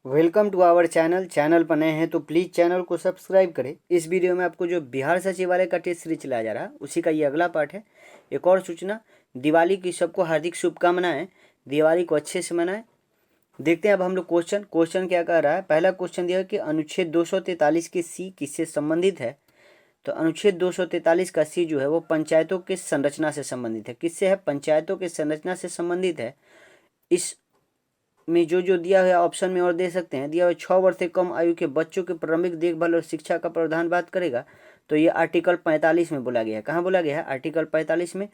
Welcome to our channel पर नए हैं तो प्लीज़ चैनल को सब्सक्राइब करें। इस वीडियो में आपको जो बिहार सचिवालय का टेस्ट सीरीज चलाया जा रहा है उसी का ये अगला पार्ट है। एक और सूचना, दिवाली की सबको हार्दिक शुभकामनाएं। दिवाली को अच्छे से मनाएं। देखते हैं अब हम लोग क्वेश्चन क्या कह रहा है। पहला क्वेश्चन दिया है कि अनुच्छेद 243 के सी किससे संबंधित है। तो अनुच्छेद 243 का सी जो है वो पंचायतों के संरचना से संबंधित है। किससे है? पंचायतों के संरचना से संबंधित है। इस में जो दिया है ऑप्शन में और दे सकते हैं। दिया हुआ 6 वर्ष से कम आयु के बच्चों की प्रारंभिक देखभाल और शिक्षा का प्रावधान बात करेगा। तो ये आर्टिकल 45 में बोला गया है। कहाँ बोला गया है? आर्टिकल 45 में।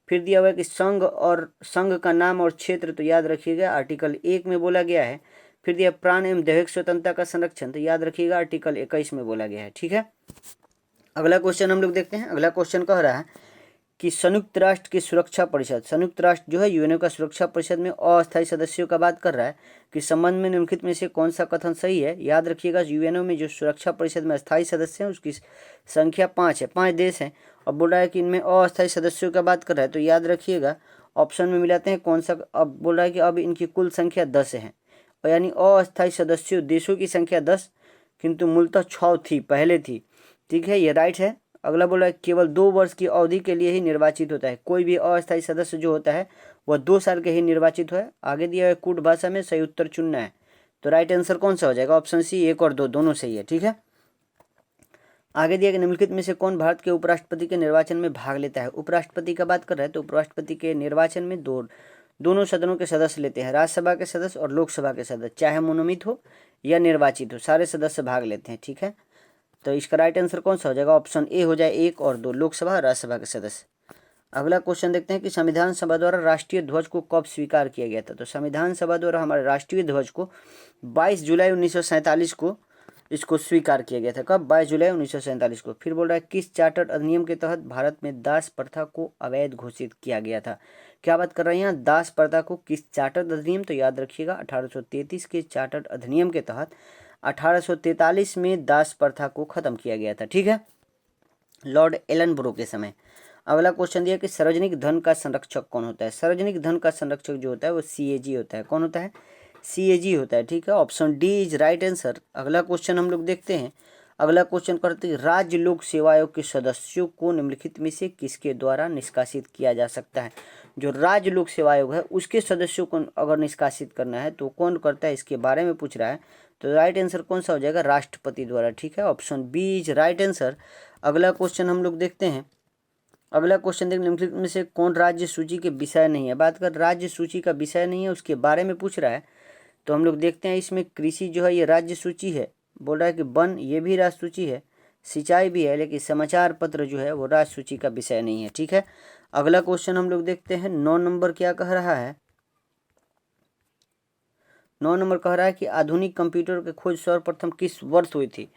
फिर दिया हुआ है कि संघ का नाम और क्षेत्र, तो याद रखिएगा आर्टिकल 1 में बोला गया है। फिर दिया प्राण एवं दैहिक स्वतंत्रता का संरक्षण, तो याद रखिएगा आर्टिकल 21 में बोला गया है। ठीक है, अगला क्वेश्चन हम लोग देखते हैं। अगला क्वेश्चन कह रहा है कि संयुक्त राष्ट्र की सुरक्षा परिषद, संयुक्त राष्ट्र जो है यूएनओ का सुरक्षा परिषद में अस्थायी सदस्यों का बात कर रहा है कि संबंध में निम्नलिखित में से कौन सा कथन सही है। याद रखिएगा यूएनओ में जो सुरक्षा परिषद में अस्थायी सदस्य हैं उसकी संख्या 5 है, 5 देश हैं। अब बोल रहा है कि इनमें अस्थायी सदस्यों का बात कर रहा है, तो याद रखिएगा ऑप्शन में मिलाते हैं कौन सा। अब बोल रहा है कि अब इनकी कुल संख्या 10 है, और यानी अस्थायी सदस्यों देशों की संख्या 10, किंतु मूलतः 6 थी, पहले थी। ठीक है, ये राइट है। अगला बोला है केवल 2 वर्ष की अवधि के लिए ही निर्वाचित होता है। कोई भी अस्थायी सदस्य जो होता है वह 2 साल के ही निर्वाचित है। आगे दिया है कूट भाषा में सही उत्तर चुनना है। तो राइट आंसर कौन सा हो जाएगा? ऑप्शन सी, 1 और 2 दोनों सही है। ठीक है, आगे दिया कि निम्नलिखित में से कौन भारत के उपराष्ट्रपति के निर्वाचन में भाग लेता है। उपराष्ट्रपति का बात कर रहा है तो उपराष्ट्रपति के निर्वाचन में दोनों सदनों के सदस्य लेते हैं, राज्यसभा के सदस्य और लोकसभा के सदस्य, चाहे मनोनीत हो या निर्वाचित हो, सारे सदस्य भाग लेते हैं। ठीक है, तो इसका राइट आंसर कौन सा हो जाएगा? ऑप्शन ए हो जाए, 1 और 2 लोकसभा और राज्यसभा के सदस्य। अगला क्वेश्चन देखते हैं कि संविधान सभा द्वारा राष्ट्रीय ध्वज को कब स्वीकार किया गया था। तो संविधान सभा द्वारा हमारे राष्ट्रीय ध्वज को 22 जुलाई 1947 को इसको स्वीकार किया गया था। कब? 22 जुलाई 1947 को। फिर बोल रहा है किस चार्टर अधिनियम के तहत भारत में दास प्रथा को अवैध घोषित किया गया था। क्या बात कर रहे हैं यहाँ? दास प्रथा को किस चार्टर अधिनियम? तो याद रखिएगा 1833 के चार्टर अधिनियम के तहत 1843 में दास प्रथा को खत्म किया गया था। ठीक है, लॉर्ड एलनब्रो के समय। अगला क्वेश्चन दिया कि सार्वजनिक धन का संरक्षक कौन होता है। सार्वजनिक धन का संरक्षक जो होता है वो सीएजी होता है। कौन होता है? सीएजी होता है। ठीक है, option D is right answer. अगला क्वेश्चन हम लोग देखते हैं। अगला क्वेश्चन करते हैं राज्य लोक सेवा आयोग के सदस्यों को निम्नलिखित में से किसके द्वारा निष्कासित किया जा सकता है। जो राज्य लोक सेवा आयोग है उसके सदस्यों को अगर निष्कासित करना है तो कौन करता है, इसके बारे में पूछ रहा है। तो राइट आंसर कौन सा हो जाएगा? राष्ट्रपति द्वारा। ठीक है, option B is right answer. अगला क्वेश्चन हम लोग देखते हैं। अगला क्वेश्चन देख निम्नलिखित में से कौन राज्य सूची के विषय नहीं है। बात कर राज्य सूची का विषय नहीं है, उसके बारे में पूछ रहा है। तो हम लोग देखते हैं इसमें कृषि जो है ये राज्य सूची है। बोल रहा है कि वन ये भी राज्य सूची है, सिंचाई भी है, लेकिन समाचार पत्र जो है वो राज्य सूची का विषय नहीं है। ठीक है, अगला क्वेश्चन हम लोग देखते हैं। 9 नंबर क्या कह रहा है? 9 नंबर कह रहा है कि आधुनिक कंप्यूटर की खोज सर्वप्रथम किस वर्ष हुई थी।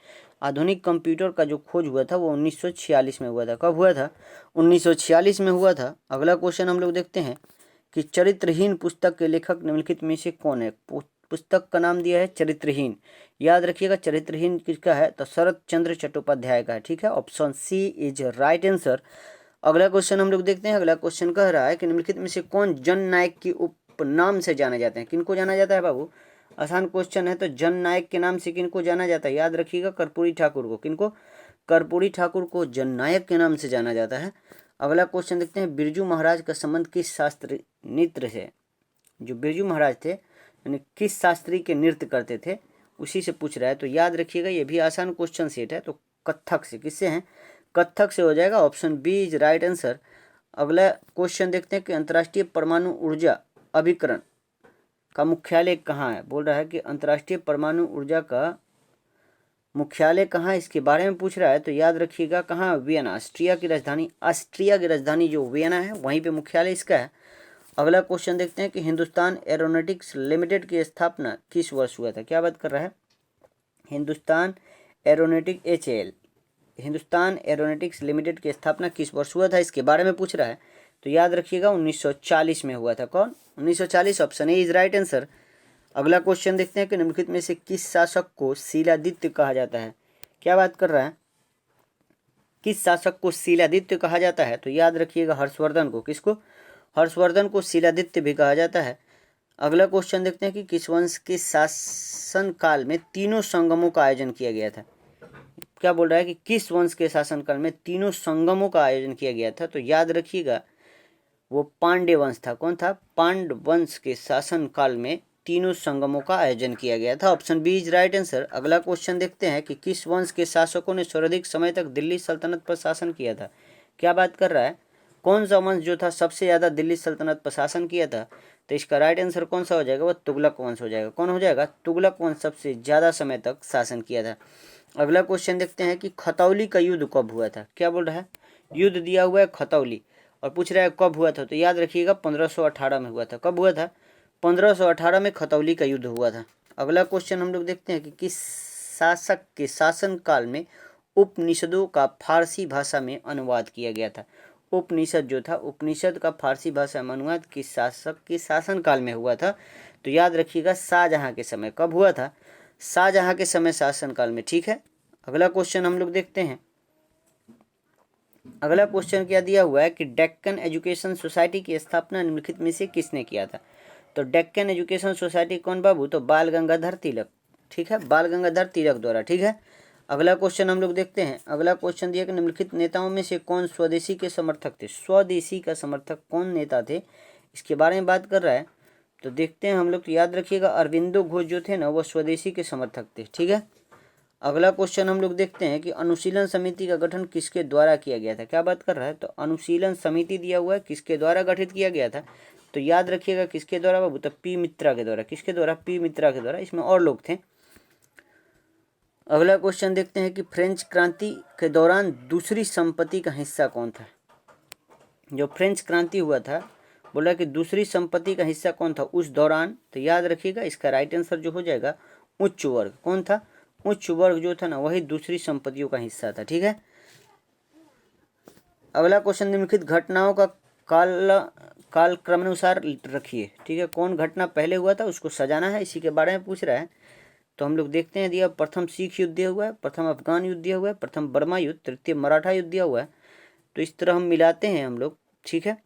आधुनिक कंप्यूटर का जो खोज हुआ था वो 1946 में हुआ था। कब हुआ था? 1946 में हुआ था। अगला क्वेश्चन हम लोग देखते हैं कि चरित्रहीन पुस्तक के लेखक निम्नलिखित में से कौन है। पुस्तक का नाम दिया है चरित्रहीन। याद रखिएगा चरित्रहीन किसका है? तो शरत चंद्र चट्टोपाध्याय का है। ठीक है, option C is right answer. अगला क्वेश्चन हम लोग देखते हैं। अगला क्वेश्चन कह रहा है कि निम्नलिखित में से कौन जन नायक की उपनाम से जाने जाते हैं। किनको जाना जाता है बाबू? आसान क्वेश्चन है। तो जन नायक के नाम से किनको जाना जाता है? याद रखिएगा कर्पूरी ठाकुर को। किनको? कर्पूरी ठाकुर को जन नायक के नाम से जाना जाता है। अगला क्वेश्चन देखते हैं बिरजू महाराज का संबंध किस शास्त्र नृत्य से। जो बिरजू महाराज थे यानी किस शास्त्री के नृत्य करते थे उसी से पूछ रहा है। तो याद रखिएगा ये भी आसान क्वेश्चन सेट है। तो कथक से। किससे हैं? कथक से हो जाएगा। Option B is right answer. अगला क्वेश्चन देखते हैं कि अंतर्राष्ट्रीय परमाणु ऊर्जा अभिकरण का मुख्यालय कहाँ है। बोल रहा है कि अंतर्राष्ट्रीय परमाणु ऊर्जा का मुख्यालय कहाँ है, इसके बारे में पूछ रहा है। तो याद रखिएगा कहाँ? वियना, ऑस्ट्रिया की राजधानी। ऑस्ट्रिया की राजधानी जो वियना है वहीं पे मुख्यालय इसका है। अगला क्वेश्चन देखते हैं कि हिंदुस्तान एरोनॉटिक्स लिमिटेड की स्थापना किस वर्ष हुआ था। क्या बात कर रहा है? Hindustan aeronautic HAL, Hindustan aeronautics limited की स्थापना किस वर्ष हुआ था, इसके बारे में पूछ रहा है। तो याद रखिएगा 1940 में हुआ था। कौन? 1940। Option A is right answer. अगला क्वेश्चन देखते हैं कि निम्नलिखित में से किस शासक को शीलादित्य कहा जाता है। क्या बात कर रहा है? किस शासक को शीलादित्य कहा जाता है। तो याद रखिएगा हर्षवर्धन को। किसको? हर्षवर्धन को शीलादित्य भी कहा जाता है। अगला क्वेश्चन देखते हैं कि किस वंश के शासन काल में तीनों संगमों का आयोजन किया गया था। क्या बोल रहा है कि किस वंश के शासनकाल में तीनों संगमों का आयोजन किया गया था। तो याद रखिएगा वो पांड्य वंश था। कौन था? पांड्य वंश के शासनकाल में तीनों संगमों का आयोजन किया गया था। Option B is right answer. अगला क्वेश्चन देखते हैं कि किस वंश के शासकों ने सर्वाधिक समय तक दिल्ली सल्तनत पर शासन किया था। क्या बात कर रहा है? कौन सा वंश जो था सबसे ज़्यादा दिल्ली सल्तनत पर शासन किया था? तो इसका राइट आंसर कौन सा हो जाएगा? वो तुगलक वंश हो जाएगा। कौन हो जाएगा? तुगलक वंश सबसे ज़्यादा समय तक शासन किया था। अगला क्वेश्चन देखते हैं कि खतौली का युद्ध कब हुआ था। क्या बोल रहा है? युद्ध दिया हुआ है खतौली और पूछ रहा है कब हुआ था। तो याद रखिएगा 1518 में हुआ था। कब हुआ था? 1518 में खतौली का युद्ध हुआ था। अगला क्वेश्चन हम लोग देखते हैं कि किस शासक के शासनकाल में उपनिषदों का फारसी भाषा में अनुवाद किया गया था। उपनिषद जो था, उपनिषद का फारसी भाषा में अनुवाद किस शासक के शासनकाल में हुआ था। तो याद रखिएगा शाहजहां के समय। कब हुआ था? शाहजहां के समय शासनकाल में। ठीक है, अगला क्वेश्चन हम लोग देखते हैं। अगला क्वेश्चन क्या दिया हुआ है कि डेक्कन एजुकेशन सोसाइटी की स्थापना निम्नलिखित में से किसने किया था। तो डेक्कन एजुकेशन सोसाइटी कौन बाबू? तो बाल गंगाधर तिलक। ठीक है, बाल गंगाधर तिलक द्वारा। ठीक है, अगला क्वेश्चन हम लोग देखते हैं। अगला क्वेश्चन दिया कि निम्नलिखित नेताओं में से कौन स्वदेशी के समर्थक थे। स्वदेशी का समर्थक कौन नेता थे, इसके बारे में बात कर रहा है। तो देखते हैं हम लोग। तो याद रखिएगा अरविंदो घोष जो थे ना, वो स्वदेशी के समर्थक थे। ठीक है, अगला क्वेश्चन हम लोग देखते हैं कि अनुशीलन समिति का गठन किसके द्वारा किया गया था। क्या बात कर रहा है? तो अनुशीलन समिति दिया हुआ है, किसके द्वारा गठित किया गया था। तो याद रखिएगा किसके द्वारा बाबू? तो पी मित्रा के द्वारा। किसके द्वारा? पी मित्रा के द्वारा। इसमें और लोग थे। अगला क्वेश्चन देखते हैं कि फ्रेंच क्रांति के दौरान दूसरी संपत्ति का हिस्सा कौन था। जो फ्रेंच क्रांति हुआ था, बोला कि दूसरी संपत्ति का हिस्सा कौन था उस दौरान। तो याद रखिएगा इसका राइट आंसर जो हो जाएगा उच्च वर्ग। कौन था? उच्च वर्ग जो था ना, वही दूसरी संपत्तियों का हिस्सा था। ठीक है, अगला क्वेश्चन निम्नलिखित घटनाओं का काल क्रमानुसार रखिए। ठीक है, कौन घटना पहले हुआ था उसको सजाना है, इसी के बारे में पूछ रहा है। तो हम लोग देखते हैं दिया प्रथम सिख युद्ध दिया हुआ है, प्रथम अफगान युद्ध दिया हुआ है, प्रथम बर्मा युद्ध, तृतीय मराठा युद्ध दिया हुआ है। तो इस तरह हम मिलाते हैं हम लोग। ठीक है,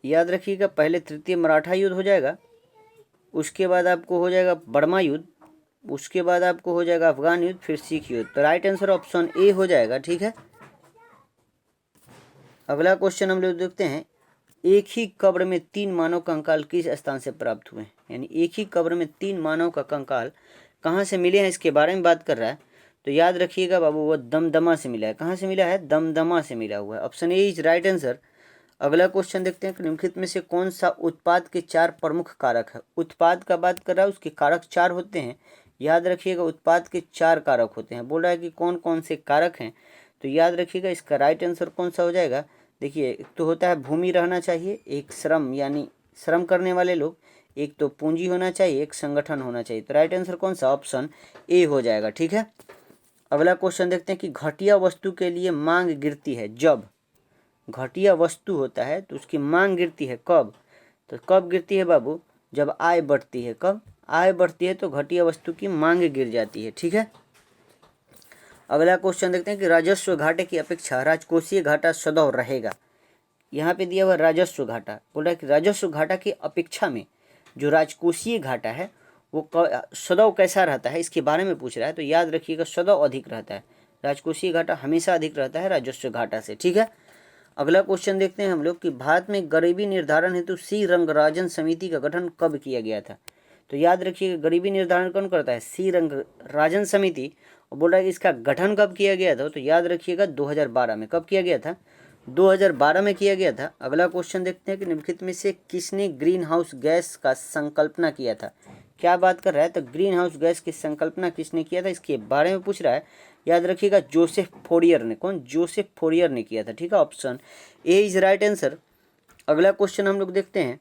याद रखिएगा पहले तृतीय मराठा युद्ध हो जाएगा, उसके बाद आपको हो जाएगा बर्मा युद्ध, उसके बाद आपको हो जाएगा अफगान युद्ध, फिर सिख युद्ध। तो राइट आंसर ऑप्शन ए हो जाएगा। ठीक है, अगला क्वेश्चन हम लोग देखते हैं। एक ही कब्र में 3 मानव कंकाल किस स्थान से प्राप्त हुए। यानी एक ही कब्र में 3 मानव का कंकाल कहाँ से मिले हैं, इसके बारे में बात कर रहा है। तो याद रखिएगा बाबू वो दमदमा से मिला है। कहाँ से मिला है? दमदमा से मिला हुआ है। Option A is right answer. अगला क्वेश्चन देखते हैं कि निम्नलिखित में से कौन सा उत्पाद के 4 प्रमुख कारक है। उत्पाद का बात कर रहा है, उसके कारक 4 होते हैं। याद रखिएगा उत्पाद के 4 कारक होते हैं। बोल रहा है कि कौन कौन से कारक हैं। तो याद रखिएगा इसका राइट आंसर कौन सा हो जाएगा। देखिए, एक तो होता है भूमि रहना चाहिए, एक श्रम यानी श्रम करने वाले लोग, एक तो पूंजी होना चाहिए, एक संगठन होना चाहिए। तो राइट आंसर कौन सा? ऑप्शन ए हो जाएगा। ठीक है, अगला क्वेश्चन देखते हैं कि घटिया वस्तु के लिए मांग गिरती है जब। घटिया वस्तु होता है तो उसकी मांग गिरती है कब। तो कब गिरती है बाबू? जब आय बढ़ती है। कब आय बढ़ती है तो घटिया वस्तु की मांग गिर जाती है। ठीक है, अगला क्वेश्चन देखते हैं कि राजस्व घाटे की अपेक्षा राजकोषीय घाटा सदैव रहेगा। यहाँ पे दिया हुआ राजस्व घाटा, बोल रहा है कि राजस्व घाटा की अपेक्षा में जो राजकोषीय घाटा है वो सदैव कैसा रहता है, इसके बारे में पूछ रहा है। तो याद रखिएगा सदैव अधिक रहता है। राजकोषीय घाटा हमेशा अधिक रहता है राजस्व घाटा से। ठीक है, अगला क्वेश्चन देखते हैं हम लोग कि भारत में गरीबी निर्धारण हेतु सी रंगराजन समिति का गठन कब किया गया था। तो याद रखिएगा गरीबी निर्धारण कौन करता है? सी रंगराजन समिति। और बोल रहा है कि इसका गठन कब किया गया था। तो याद रखिएगा 2012 में। कब किया गया था? 2012 में किया गया था। अगला क्वेश्चन देखते हैं कि निम्नलिखित में से किसने ग्रीन हाउस गैस का संकल्पना किया था। क्या बात कर रहा है? तो ग्रीन हाउस गैस की संकल्पना किसने किया था, इसके बारे में पूछ रहा है। याद रखिएगा जोसेफ फोरियर ने। कौन? जोसेफ फोरियर ने किया था। ठीक है, option A is right answer. अगला क्वेश्चन हम लोग देखते हैं।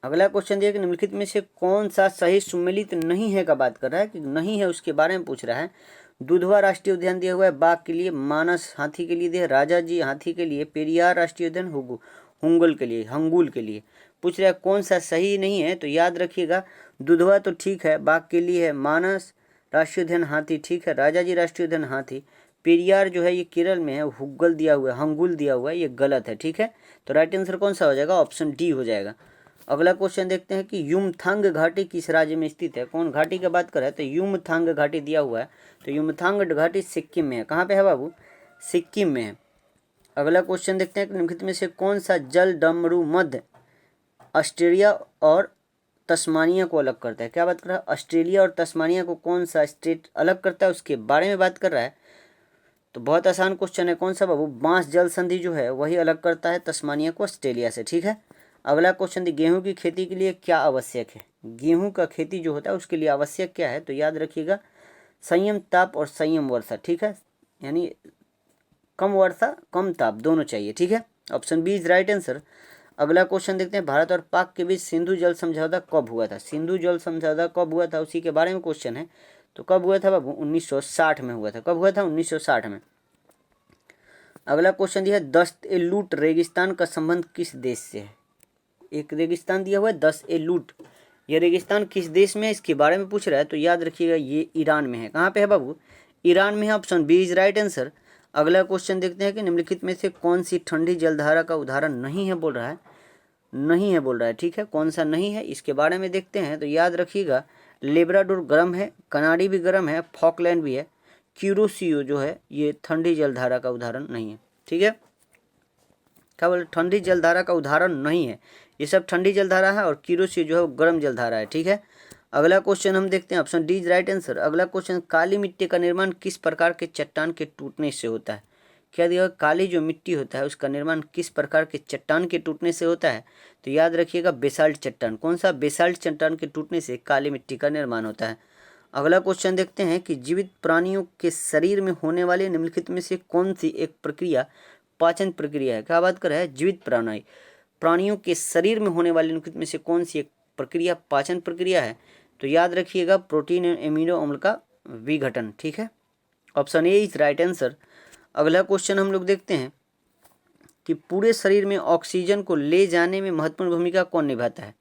अगला क्वेश्चन दिया कि निम्नलिखित में से कौन सा सही सुमेलित नहीं है का बात कर रहा है, कि नहीं है उसके बारे में पूछ रहा है। दुधवा राष्ट्रीय उद्यान दिया हुआ है बाघ के लिए, मानस हाथी के लिए दिया, राजाजी हाथी के लिए, पेरियार राष्ट्रीय उद्यान हुंगुल के लिए, हंगुल के लिए पूछ रहा है कौन सा सही नहीं है। तो याद रखिएगा दुधवा तो ठीक है, बाघ के लिए है, मानस राष्ट्रीय उद्यान हाथी ठीक है, राजाजी राष्ट्रीय उद्यान हाथी, पेरियार जो है ये केरल में है, हुग्गल दिया हुआ है, हंगुल दिया हुआ है, ये गलत है। ठीक है, तो राइट आंसर कौन सा हो जाएगा, ऑप्शन डी हो जाएगा। अगला क्वेश्चन देखते हैं कि युमथांग घाटी किस राज्य में स्थित है। कौन घाटी की बात कर रहा है, तो युमथांग घाटी दिया हुआ है, तो युमथांग घाटी सिक्किम में है। कहाँ पे है बाबू, सिक्किम में है। अगला क्वेश्चन देखते हैं कि निम्नलिखित में से कौन सा जल डमरू मध्य ऑस्ट्रेलिया और तस्मानिया को अलग करता है। क्या बात कर रहा है, ऑस्ट्रेलिया और तस्मानिया को कौन सा स्टेट अलग करता है, उसके बारे में बात कर रहा है। तो बहुत आसान क्वेश्चन है, कौन सा बाबू, बांस जल संधि जो है वही अलग करता है तस्मानिया को ऑस्ट्रेलिया से। ठीक है, अगला क्वेश्चन, गेहूं की खेती के लिए क्या आवश्यक है। गेहूं का खेती जो होता है उसके लिए आवश्यक क्या है, तो याद रखिएगा संयम ताप और संयम वर्षा। ठीक है, यानी कम वर्षा कम ताप दोनों चाहिए। ठीक है, option B is right answer. अगला क्वेश्चन देखते हैं, भारत और पाक के बीच सिंधु जल समझौता कब हुआ था। सिंधु जल समझौता कब हुआ था, उसी के बारे में क्वेश्चन है। तो कब हुआ था बाबू, 1960 में हुआ था। कब हुआ था, 1960 में। अगला क्वेश्चन दिया है, दस्त ए लूट रेगिस्तान का संबंध किस देश से है। एक रेगिस्तान दिया हुआ है दस्त ए लूट, ये रेगिस्तान किस देश में है, इसके बारे में पूछ रहा है। तो याद रखिएगा ये ईरान में है। कहाँ पे है बाबू, ईरान में है। Option B is right answer. अगला क्वेश्चन देखते हैं कि निम्नलिखित में से कौन सी ठंडी जलधारा का उदाहरण नहीं है, बोल रहा है, नहीं है बोल रहा है। ठीक है, कौन सा नहीं है इसके बारे में देखते हैं। तो याद रखिएगा लेब्राडोर गर्म है, कनाडी भी गर्म है, फॉकलैंड भी है, क्यूरोसियो जो है ये ठंडी जलधारा का उदाहरण नहीं है। ठीक है, क्या बोले, ठंडी जलधारा का उदाहरण नहीं है, ये सब ठंडी जलधारा है, और क्यूरोसियो जो है वो गर्म जलधारा है। ठीक है, अगला क्वेश्चन हम देखते हैं, option D is right answer. अगला क्वेश्चन, काली मिट्टी का निर्माण किस प्रकार के चट्टान के टूटने से होता है। क्या दिया, काली जो मिट्टी होता है उसका निर्माण किस प्रकार के चट्टान के टूटने से होता है। तो याद रखिएगा बेसाल्ट चट्टान। कौन सा, बेसाल्ट चट्टान के टूटने से काली मिट्टी का निर्माण होता है। अगला क्वेश्चन देखते हैं कि जीवित प्राणियों के शरीर में होने वाले निम्नलिखित में से कौन सी एक प्रक्रिया पाचन प्रक्रिया है। क्या बात कर रहा है, जीवित प्राणियों के शरीर में होने वाले निम्नलिखित में से कौन सी एक प्रक्रिया पाचन प्रक्रिया है। तो याद रखिएगा प्रोटीन एंड एमिनो अम्ल का विघटन। ठीक है, option A is right answer. अगला क्वेश्चन हम लोग देखते हैं कि पूरे शरीर में ऑक्सीजन को ले जाने में महत्वपूर्ण भूमिका कौन निभाता है।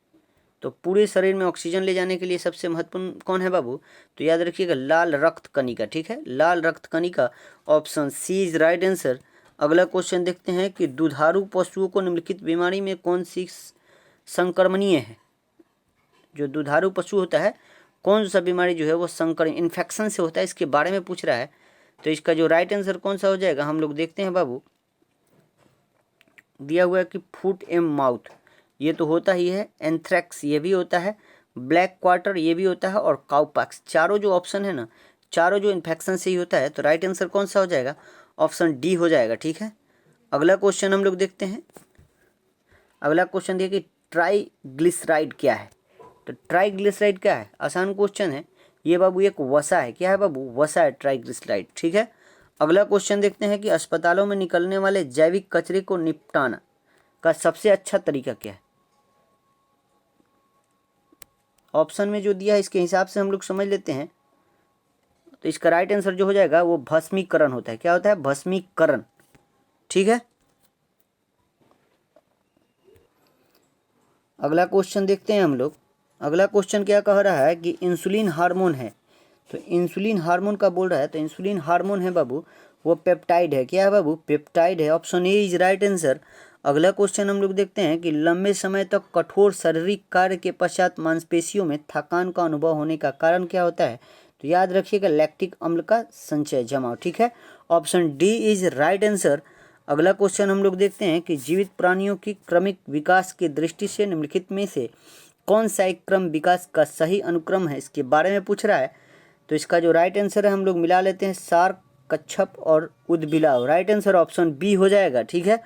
तो पूरे शरीर में ऑक्सीजन ले जाने के लिए सबसे महत्वपूर्ण कौन है बाबू, तो याद रखिएगा लाल रक्त कणिका। ठीक है, लाल रक्त कणिका, option C is right answer. अगला क्वेश्चन देखते हैं कि दुधारू पशुओं को निम्नलिखित बीमारी में कौन सी संक्रमणीय है। जो दुधारू पशु होता है कौन सा बीमारी जो है वो संक्रमण इन्फेक्शन से होता है, इसके बारे में पूछ रहा है। तो इसका जो राइट आंसर कौन सा हो जाएगा, हम लोग देखते हैं बाबू, दिया हुआ है कि फुट एंड माउथ, ये तो होता ही है, एंथ्रैक्स ये भी होता है, ब्लैक क्वार्टर ये भी होता है, और काउपॉक्स, चारों जो ऑप्शन है ना, चारों जो इन्फेक्शन से ही होता है। तो राइट आंसर कौन सा हो जाएगा, ऑप्शन डी हो जाएगा। ठीक है, अगला क्वेश्चन हम लोग देखते हैं। अगला क्वेश्चन दिया कि ट्राइग्लिसराइड क्या है। तो ट्राइग्लिसराइड क्या है, आसान क्वेश्चन है ये बाबू, एक वसा है। क्या है बाबू, वसा है ट्राइग्लिसराइड। ठीक है, अगला क्वेश्चन देखते हैं कि अस्पतालों में निकलने वाले जैविक कचरे को निपटाना का सबसे अच्छा तरीका क्या है। ऑप्शन में जो दिया है इसके हिसाब से हम लोग समझ लेते हैं। तो इसका राइट आंसर जो हो जाएगा वो भस्मीकरण होता है। क्या होता है, भस्मीकरण। ठीक है, अगला क्वेश्चन देखते हैं हम लोग। अगला क्वेश्चन क्या कह रहा है कि इंसुलिन हार्मोन है। तो इंसुलिन हार्मोन का बोल रहा है, तो इंसुलिन हार्मोन है बाबू वो पेप्टाइड है। क्या है बाबू, पेप्टाइड है। Option A is right answer. अगला क्वेश्चन हम लोग देखते हैं कि लंबे समय तक कठोर शारीरिक कार्य के पश्चात मांसपेशियों में थकान का अनुभव होने का कारण क्या होता है। तो याद रखिएगा लैक्टिक अम्ल का संचय जमाव। ठीक है, option D is right answer. अगला क्वेश्चन हम लोग देखते हैं कि जीवित प्राणियों की क्रमिक विकास की दृष्टि से निम्नलिखित में से कौन सा एक क्रम विकास का सही अनुक्रम है, इसके बारे में पूछ रहा है। तो इसका जो राइट आंसर है हम लोग मिला लेते हैं, सार्क, कच्छप और उदबिलाव। राइट आंसर ऑप्शन बी हो जाएगा। ठीक है,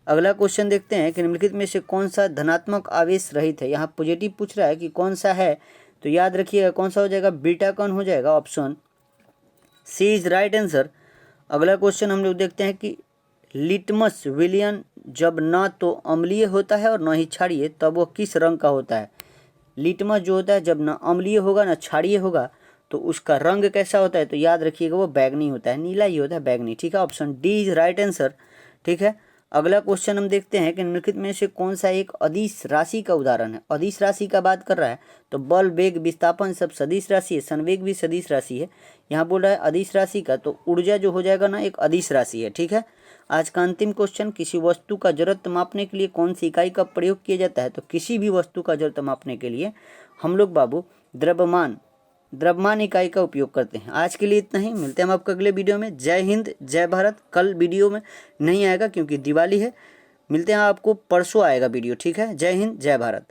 अगला क्वेश्चन देखते हैं कि निम्नलिखित में से कौन सा धनात्मक आवेश रहित है। यहाँ पॉजिटिव पूछ रहा है कि कौन सा है, तो याद रखिएगा कौन सा हो जाएगा, बीटा कौन हो जाएगा, option C is right answer. अगला क्वेश्चन हम लोग देखते हैं कि लिटमस विलियन जब ना तो अम्लीय होता है और न ही क्षारीय, तब वो किस रंग का होता है। लिटमस जो होता है जब ना अम्लीय होगा ना क्षारीय होगा, तो उसका रंग कैसा होता है, तो याद रखिएगा वो बैगनी होता है, नीला ही होता है, बैगनी। ठीक है, option D is right answer. ठीक है, अगला क्वेश्चन हम देखते हैं कि निम्नलिखित में से कौन सा एक अदिश राशि का उदाहरण है। अदिश राशि का बात कर रहा है तो बल, वेग, विस्थापन सब सदिश राशि है, संवेग भी सदिश राशि है। यहाँ बोल रहा है अदिश राशि का, तो ऊर्जा जो हो जाएगा ना एक अदिश राशि है। ठीक है। आज का अंतिम क्वेश्चन, किसी वस्तु का जड़त्व मापने के लिए कौन सी इकाई का प्रयोग किया जाता है। तो किसी भी वस्तु का जड़त्व मापने के लिए हम लोग बाबू द्रव्यमान इकाई का उपयोग करते हैं। आज के लिए इतना ही, मिलते हैं हम आपको अगले वीडियो में। जय हिंद, जय भारत। कल वीडियो में नहीं आएगा क्योंकि दिवाली है, मिलते हैं आपको परसों आएगा वीडियो। ठीक है। जय हिंद, जय भारत।